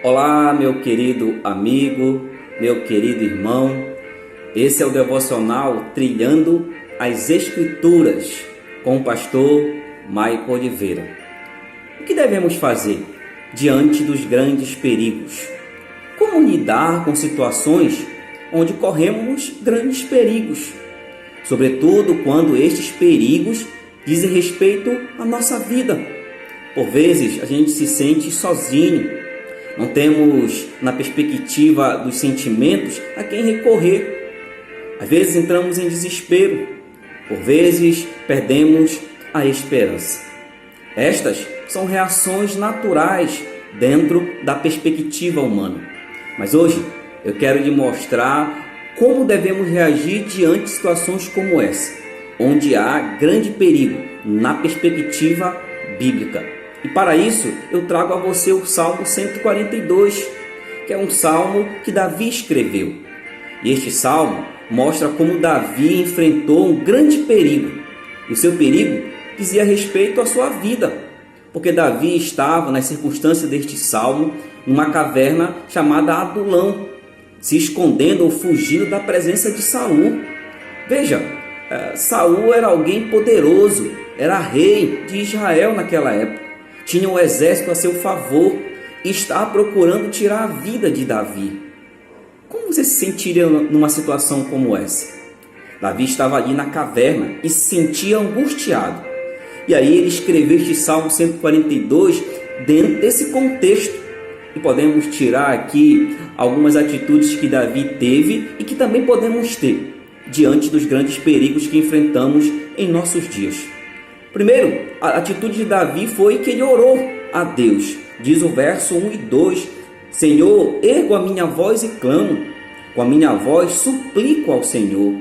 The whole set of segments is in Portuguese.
Olá, meu querido amigo, meu querido irmão. Esse é o devocional Trilhando as Escrituras com o pastor Maico Oliveira. O que devemos fazer diante dos grandes perigos? Como lidar com situações onde corremos grandes perigos? Sobretudo quando estes perigos dizem respeito à nossa vida. Por vezes a gente se sente sozinho. Não temos, na perspectiva dos sentimentos, a quem recorrer. Às vezes entramos em desespero. Por vezes perdemos a esperança. Estas são reações naturais dentro da perspectiva humana. Mas hoje eu quero lhe mostrar como devemos reagir diante de situações como essa, onde há grande perigo na perspectiva bíblica. E para isso eu trago a você o Salmo 142, que é um salmo que Davi escreveu. E este salmo mostra como Davi enfrentou um grande perigo. E o seu perigo dizia respeito à sua vida, porque Davi estava, nas circunstâncias deste salmo, numa caverna chamada Adulão, se escondendo ou fugindo da presença de Saul. Veja, Saul era alguém poderoso, era rei de Israel naquela época. Tinha um exército a seu favor e estava procurando tirar a vida de Davi. Como você se sentiria numa situação como essa? Davi estava ali na caverna e se sentia angustiado. E aí ele escreveu este Salmo 142 dentro desse contexto. E podemos tirar aqui algumas atitudes que Davi teve e que também podemos ter diante dos grandes perigos que enfrentamos em nossos dias. Primeiro, a atitude de Davi foi que ele orou a Deus. Diz o verso 1 e 2: Senhor, ergo a minha voz e clamo, com a minha voz suplico ao Senhor.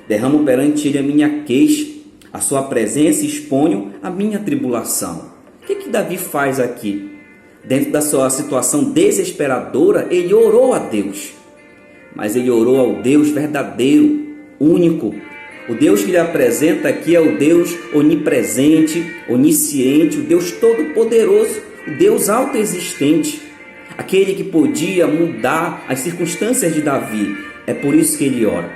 Derramo perante ele a minha queixa, a sua presença exponho a minha tribulação. O que Davi faz aqui? Dentro da sua situação desesperadora, ele orou a Deus. Mas ele orou ao Deus verdadeiro, único. O Deus que ele apresenta aqui é o Deus onipresente, onisciente, o Deus todo-poderoso, o Deus autoexistente, aquele que podia mudar as circunstâncias de Davi. É por isso que ele ora.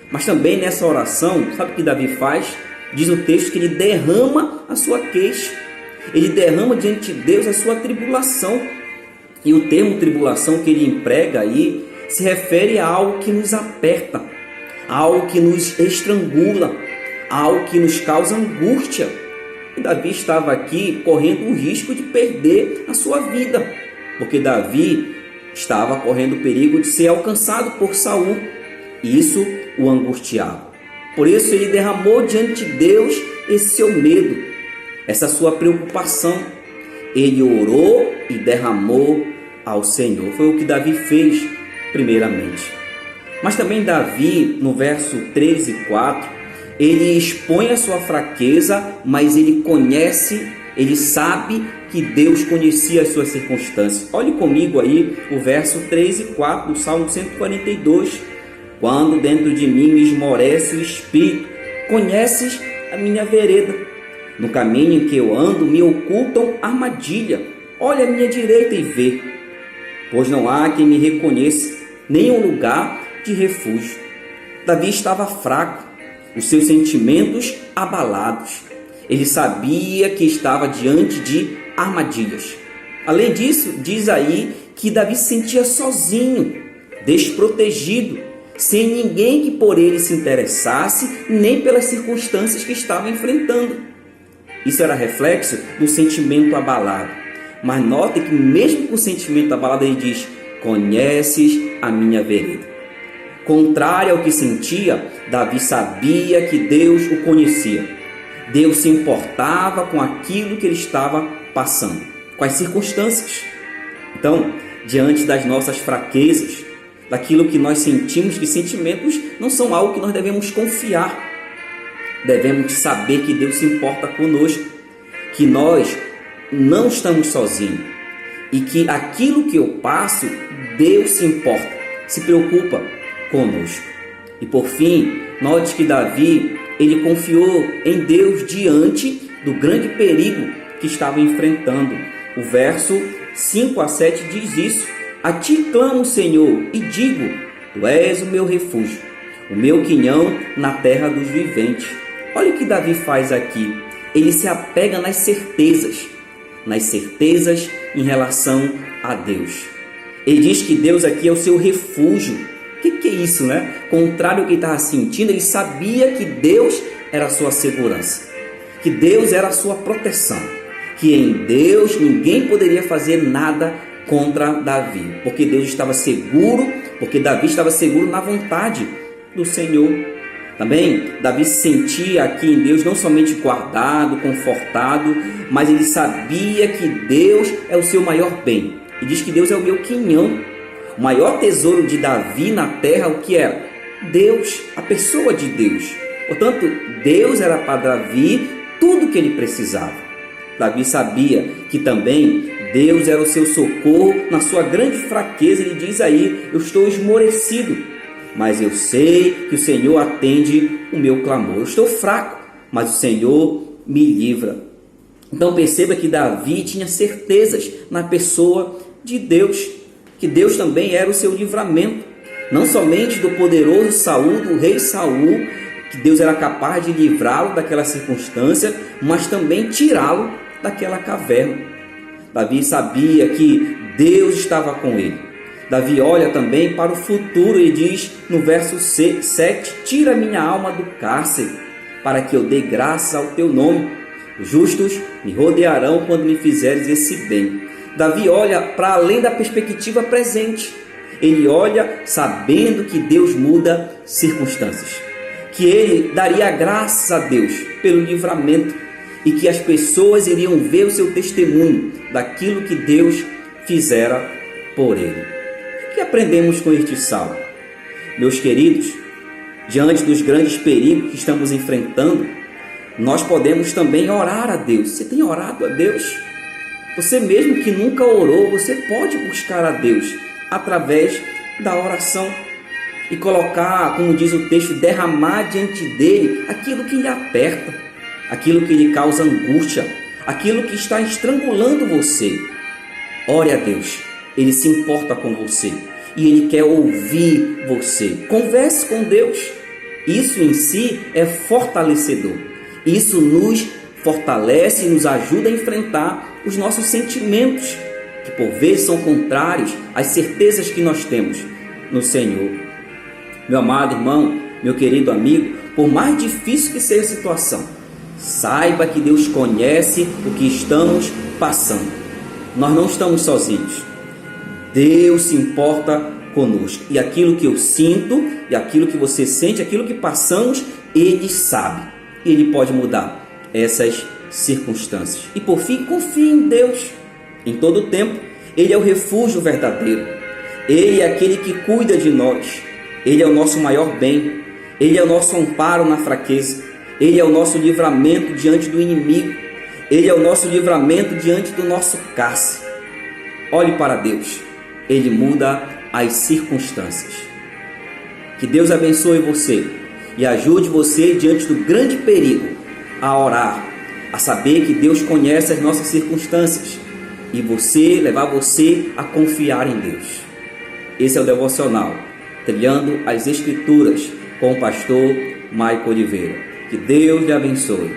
Mas também nessa oração, sabe o que Davi faz? Diz o texto que ele derrama a sua queixa, ele derrama diante de Deus a sua tribulação. E o termo tribulação que ele emprega aí se refere a algo que nos aperta, algo que nos estrangula, algo que nos causa angústia. E Davi estava aqui correndo o risco de perder a sua vida, porque Davi estava correndo o perigo de ser alcançado por Saul, e isso o angustiava. Por isso ele derramou diante de Deus esse seu medo, essa sua preocupação. Ele orou e derramou ao Senhor. Foi o que Davi fez primeiramente. Mas também Davi, no verso 3 e 4, ele expõe a sua fraqueza, mas ele conhece, ele sabe que Deus conhecia as suas circunstâncias. Olhe comigo aí o verso 3 e 4 do Salmo 142. Quando dentro de mim me esmorece o espírito, conheces a minha vereda. No caminho em que eu ando me ocultam armadilha. Olha à minha direita e vê, pois não há quem me reconheça, nem um lugar de refúgio. Davi estava fraco, os seus sentimentos abalados. Ele sabia que estava diante de armadilhas. Além disso, diz aí que Davi se sentia sozinho, desprotegido, sem ninguém que por ele se interessasse, nem pelas circunstâncias que estava enfrentando. Isso era reflexo do sentimento abalado. Mas note que mesmo com o sentimento abalado, ele diz: conheces a minha vereda. Contrário ao que sentia, Davi sabia que Deus o conhecia. Deus se importava com aquilo que ele estava passando, com as circunstâncias. Então, diante das nossas fraquezas, daquilo que nós sentimos, que sentimentos não são algo que nós devemos confiar. Devemos saber que Deus se importa conosco, que nós não estamos sozinhos e que aquilo que eu passo, Deus se importa, se preocupa conosco. E por fim, note que Davi, ele confiou em Deus diante do grande perigo que estava enfrentando. O verso 5 a 7 diz isso: A ti clamo, Senhor, e digo: tu és o meu refúgio, o meu quinhão na terra dos viventes. Olha o que Davi faz aqui. Ele se apega nas certezas em relação a Deus. Ele diz que Deus aqui é o seu refúgio. O que é isso, né? Contrário ao que ele estava sentindo, ele sabia que Deus era a sua segurança, que Deus era a sua proteção, que em Deus ninguém poderia fazer nada contra Davi, porque Deus estava seguro, porque Davi estava seguro na vontade do Senhor. Também Davi se sentia aqui em Deus não somente guardado, confortado, mas ele sabia que Deus é o seu maior bem. E diz que Deus é o meu quinhão. O maior tesouro de Davi na terra, o que era? Deus, a pessoa de Deus. Portanto, Deus era para Davi tudo o que ele precisava. Davi sabia que também Deus era o seu socorro na sua grande fraqueza. Ele diz aí: eu estou esmorecido, mas eu sei que o Senhor atende o meu clamor. Eu estou fraco, mas o Senhor me livra. Então perceba que Davi tinha certezas na pessoa de Deus, que Deus também era o seu livramento, não somente do poderoso Saul, do rei Saul, que Deus era capaz de livrá-lo daquela circunstância, mas também tirá-lo daquela caverna. Davi sabia que Deus estava com ele. Davi olha também para o futuro e diz no verso 7: tira minha alma do cárcere, para que eu dê graças ao teu nome. Os justos me rodearão quando me fizeres esse bem. Davi olha para além da perspectiva presente. Ele olha sabendo que Deus muda circunstâncias, que ele daria graças a Deus pelo livramento e que as pessoas iriam ver o seu testemunho daquilo que Deus fizera por ele. O que aprendemos com este salmo? Meus queridos, diante dos grandes perigos que estamos enfrentando, nós podemos também orar a Deus. Você tem orado a Deus? Você mesmo que nunca orou, você pode buscar a Deus através da oração e colocar, como diz o texto, derramar diante dele aquilo que lhe aperta, aquilo que lhe causa angústia, aquilo que está estrangulando você. Ore a Deus, ele se importa com você e ele quer ouvir você. Converse com Deus. Isso em si é fortalecedor. Isso nos fortalece e nos ajuda a enfrentar os nossos sentimentos, que por vezes são contrários às certezas que nós temos no Senhor. Meu amado irmão, meu querido amigo, por mais difícil que seja a situação, saiba que Deus conhece o que estamos passando. Nós não estamos sozinhos. Deus se importa conosco. E aquilo que eu sinto, e aquilo que você sente, aquilo que passamos, Ele sabe. E Ele pode mudar essas circunstâncias. E por fim, confie em Deus. Em todo o tempo, Ele é o refúgio verdadeiro. Ele é aquele que cuida de nós. Ele é o nosso maior bem. Ele é o nosso amparo na fraqueza. Ele é o nosso livramento diante do inimigo. Ele é o nosso livramento diante do nosso cárcere. Olhe para Deus. Ele muda as circunstâncias. Que Deus abençoe você e ajude você diante do grande perigo a orar, a saber que Deus conhece as nossas circunstâncias e levar você a confiar em Deus. Esse é o devocional Trilhando as Escrituras com o pastor Maico Oliveira. Que Deus lhe abençoe.